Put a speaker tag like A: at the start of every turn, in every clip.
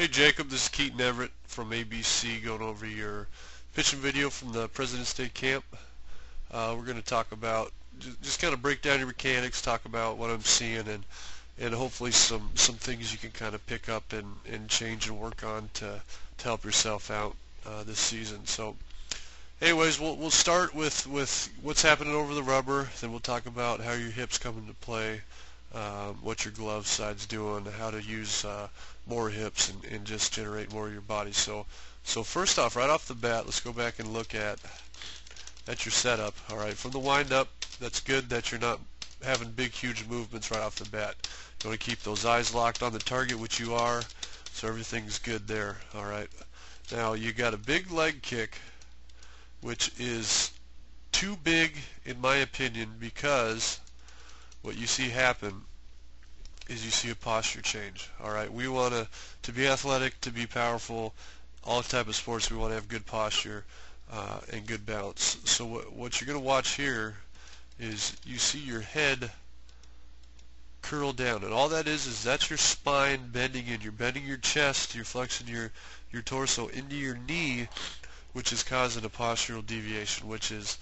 A: Hey Jacob, this is Keaton Everett from ABC going over your pitching video from the President's Day camp. We're going to talk about, just kind of break down your mechanics, talk about what I'm seeing, and hopefully some things you can kind of pick up and change and work on to help yourself out this season. So anyways, we'll start with what's happening over the rubber, then we'll talk about how your hips come into play, what your glove side's doing, how to use more hips and just generate more of your body. So first off, right off the bat, let's go back and look at your setup. All right, from the wind up, that's good that you're not having big, huge movements right off the bat. You want to keep those eyes locked on the target, which you are, so everything's good there. All right, now you got a big leg kick, which is too big in my opinion, because what you see happen is you see a posture change. All right, we want to be athletic, to be powerful, all type of sports. We want to have good posture and good balance. So what you're going to watch here is you see your head curl down, and all that is that's your spine bending in. You're bending your chest, you're flexing your torso into your knee, which is causing a postural deviation, which is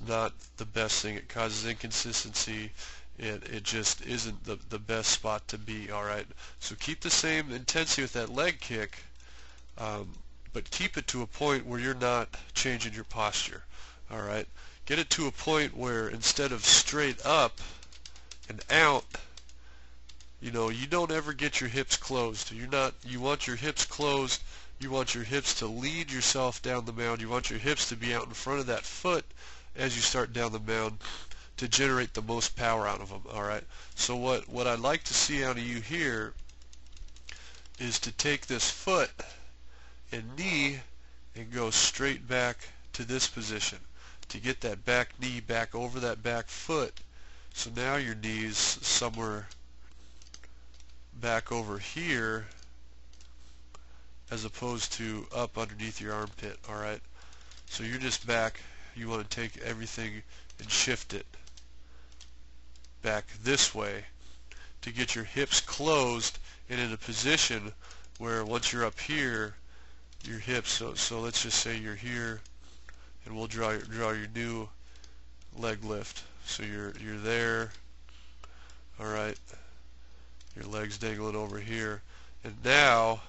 A: not the best thing. It causes inconsistency. It just isn't the best spot to be. All right, so keep the same intensity with that leg kick, but keep it to a point where you're not changing your posture. All right, get it to a point where instead of straight up and out, you don't ever get your hips closed. You want your hips closed. You want your hips to lead yourself down the mound. You want your hips to be out in front of that foot as you start down the mound, to generate the most power out of them. All right, so what I'd like to see out of you here is to take this foot and knee and go straight back to this position, to get that back knee back over that back foot. So now your knee's somewhere back over here as opposed to up underneath your armpit. All right, so you're just back. You want to take everything and shift it back this way to get your hips closed and in a position where once you're up here, your hips, so let's just say you're here, and we'll draw your new leg lift. So you're there. All right, your legs dangling over here, and now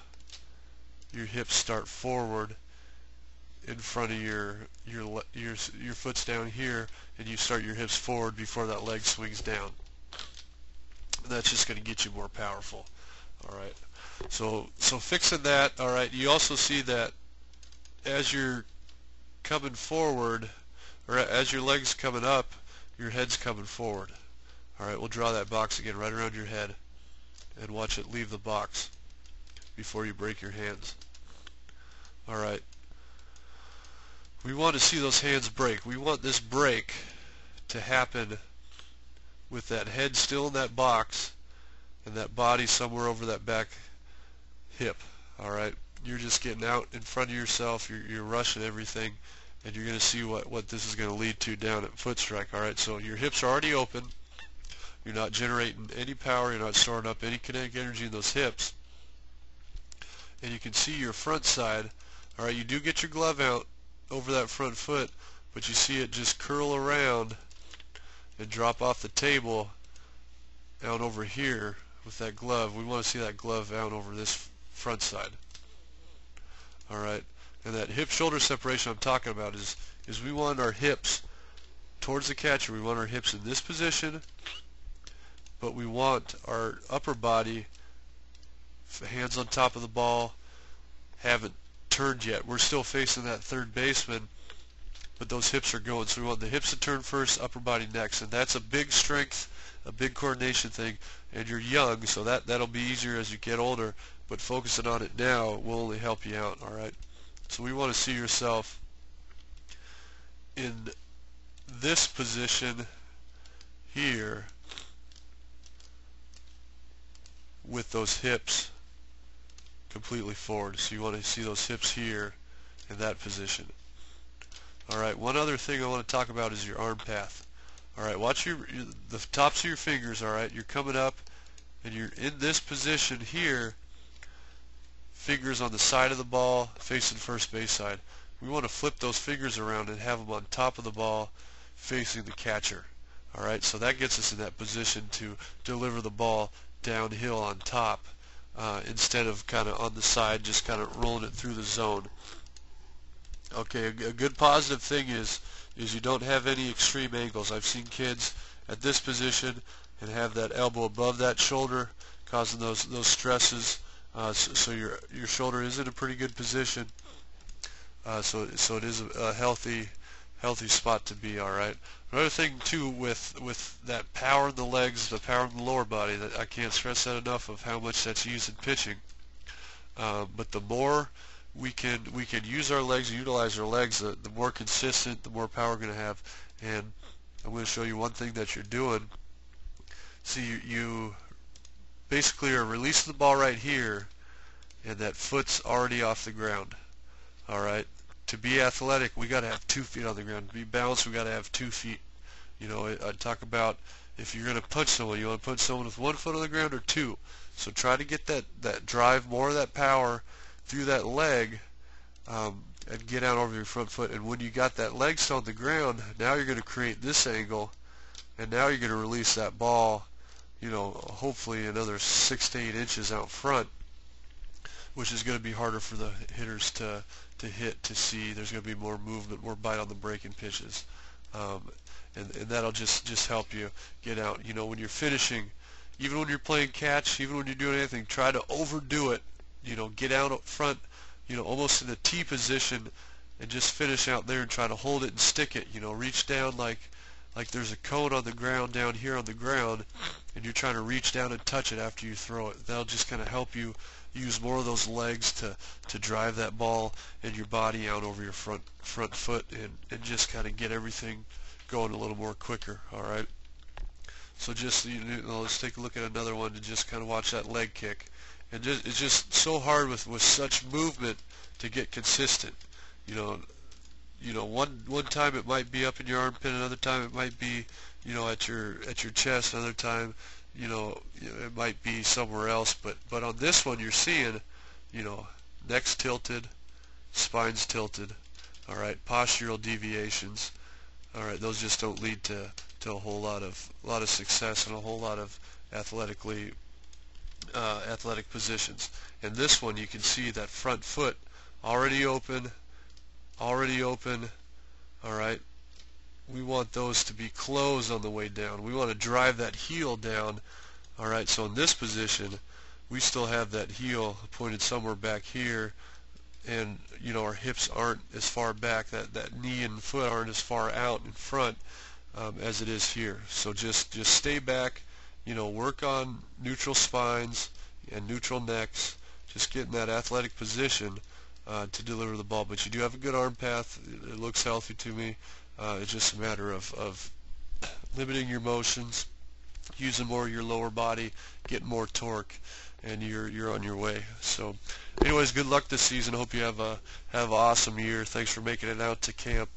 A: your hips start forward in front of your foot's down here, and you start your hips forward before that leg swings down. And that's just going to get you more powerful. All right, so fixing that. All right, you also see that as you're coming forward, or as your leg's coming up, your head's coming forward. All right, we'll draw that box again right around your head and watch it leave the box before you break your hands. All right, we want to see those hands break. We want this break to happen with that head still in that box and that body somewhere over that back hip. All right, you're just getting out in front of yourself. You're rushing everything, and you're going to see what this is going to lead to down at foot strike. All right, so your hips are already open. You're not generating any power. You're not storing up any kinetic energy in those hips. And you can see your front side. All right, you do get your glove out over that front foot, but you see it just curl around and drop off the table out over here with that glove. We want to see that glove out over this front side. All right, and that hip-shoulder separation I'm talking about is we want our hips towards the catcher. We want our hips in this position, but we want our upper body, hands on top of the ball, haven't turned yet. We're still facing that third baseman, but those hips are going. So we want the hips to turn first, upper body next, and that's a big strength, a big coordination thing. And you're young, so that'll be easier as you get older, but focusing on it now will only help you out. All right, so we want to see yourself in this position here with those hips completely forward. So you want to see those hips here in that position. All right, one other thing I want to talk about is your arm path. All right, watch the tops of your fingers. All right, you're coming up and you're in this position here, fingers on the side of the ball facing first base side. We want to flip those fingers around and have them on top of the ball facing the catcher. Alright, so that gets us in that position to deliver the ball downhill on top instead of kind of on the side, just kind of rolling it through the zone. Okay, a good positive thing is you don't have any extreme angles. I've seen kids at this position and have that elbow above that shoulder, causing those stresses. So your shoulder is in a pretty good position. So it is a healthy spot to be. All right. Another thing too with that power in the legs, the power in the lower body, that I can't stress that enough of how much that's used in pitching. But the more we can use our legs, utilize our legs, the more consistent, the more power we're going to have. And I'm going to show you one thing that you're doing. See, you basically are releasing the ball right here, and that foot's already off the ground. All right. To be athletic, we got to have 2 feet on the ground. To be balanced, we got to have 2 feet. You know, I talk about if you're going to punch someone, you want to punch someone with 1 foot on the ground or 2. So try to get that drive, more of that power through that leg, and get out over your front foot. And when you got that leg still on the ground, now you're going to create this angle, and now you're going to release that ball, you know, hopefully another 6 to 8 inches out front, which is going to be harder for the hitters to hit, to see. There's going to be more movement, more bite on the breaking pitches, and that'll just help you get out. You know, when you're finishing, even when you're playing catch, even when you're doing anything, try to overdo it. You know, get out up front, you know, almost in a T position, and just finish out there and try to hold it and stick it. You know, reach down like there's a cone on the ground down here on the ground, and you're trying to reach down and touch it after you throw it. That'll just kind of help you use more of those legs to drive that ball and your body out over your front foot, and just kind of get everything going a little more quicker. All right. So just, you know, let's take a look at another one to just kind of watch that leg kick. And it's just so hard with such movement to get consistent. You know, one time it might be up in your armpit, another time it might be, you know, at your chest, another time, you know, it might be somewhere else. But on this one, you're seeing, you know, neck's tilted, spine's tilted. All right, postural deviations. All right, those just don't lead to a whole lot of success and a whole lot of athletic positions. And this one, you can see that front foot already open. All right. We want those to be closed on the way down. We want to drive that heel down. All right. So in this position, we still have that heel pointed somewhere back here, and you know, our hips aren't as far back. That knee and foot aren't as far out in front as it is here. So just stay back. You know, work on neutral spines and neutral necks. Just get in that athletic position to deliver the ball. But you do have a good arm path. It looks healthy to me. It's just a matter of limiting your motions, using more of your lower body, getting more torque, and you're on your way. So, anyways, good luck this season. Hope you have an awesome year. Thanks for making it out to camp.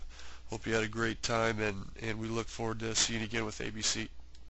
A: Hope you had a great time, and we look forward to seeing you again with ABC.